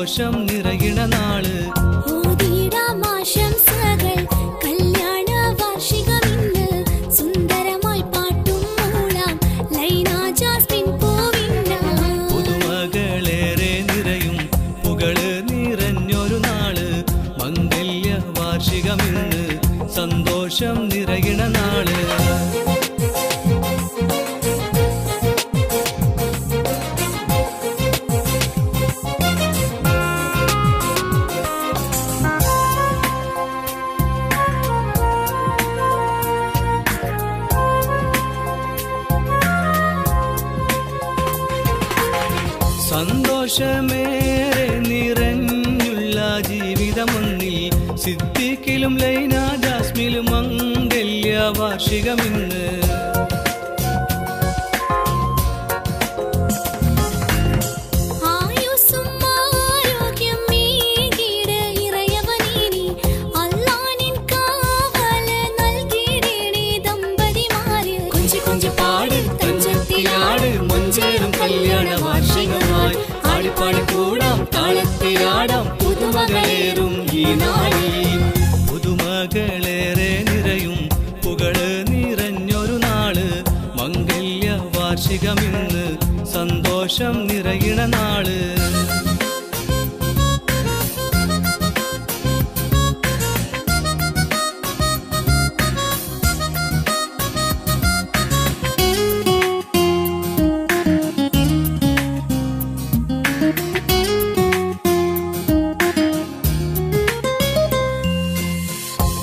സന്തോഷം നിറയണ നാള്. ആശംസകൾ കല്യാണ വാർഷികമിന്ന് സുന്ദരമായി പാട്ടും മൂളാം ലൈന ജാസ്മിൻ പൂവിന്ന. പുതുമകളേറെ നിറയും പുകള് നിറഞ്ഞൊരു നാള്. മംഗല്യ വാർഷികമിന്ന് സന്തോഷം നിറയണ നാള്. സന്തോഷമേറെ നിറഞ്ഞുള്ള ജീവിതമൊന്നിൽ സിദ്ദീഖിലും ലൈന ജാസ്മിലും മംഗല്യ വാർഷികമിന്ന്. കല്യാണ വാർഷികമായി ആടിപ്പാടി കൂടാം താളത്തിലാടാം പുതുമകളേറും ഈ നാളിൽ. പുതുമകളേറെ നിറയും പുകള് നിറഞ്ഞൊരു നാള്. മംഗല്യ വാർഷികമിന്ന് സന്തോഷം നിറയണ നാള്.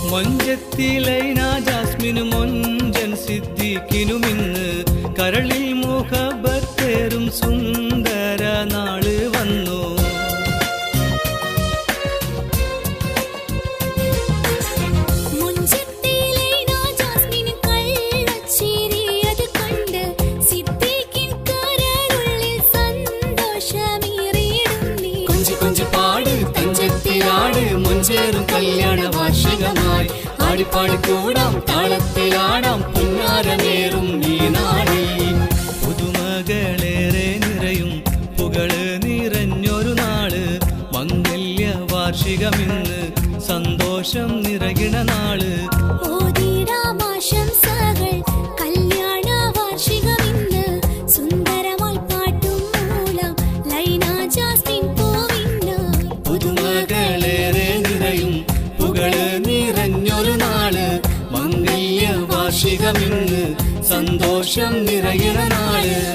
മൊഞ്ചത്തി ലൈന ജാസ്മിനും മൊഞ്ചൻ സിദ്ദീഖിനുമിന്ന് കരളിൽ മുഹബത്തേറും സുന്ദര നാള് വന്നു. മുഞ്ചേറും കല്യാണ വാർഷികമായി ആടിപ്പാടി കൂടാം താളത്തിലാടാം പുന്നാരമേറും ഈ നാളിൽ. പുതുമകളേറെ നിറയും പുകള് നിറഞ്ഞൊരു നാള്. മംഗല്യ വാർഷികമിന്ന് സന്തോഷം നിറയണ നാള്. ആശംസകൾ കല്യാണ വാർഷികമിന്ന് സുന്ദരമായി പാട്ടും മൂളാം ലൈന ജാസ്മിൻ പൂവിന്ന. പുതുമകളേറെ നിറയും പുകള് നിറഞ്ഞൊരു നാള്. മംഗല്യ വാർഷികമിന്ന് സന്തോഷം നിറയണ നാള്.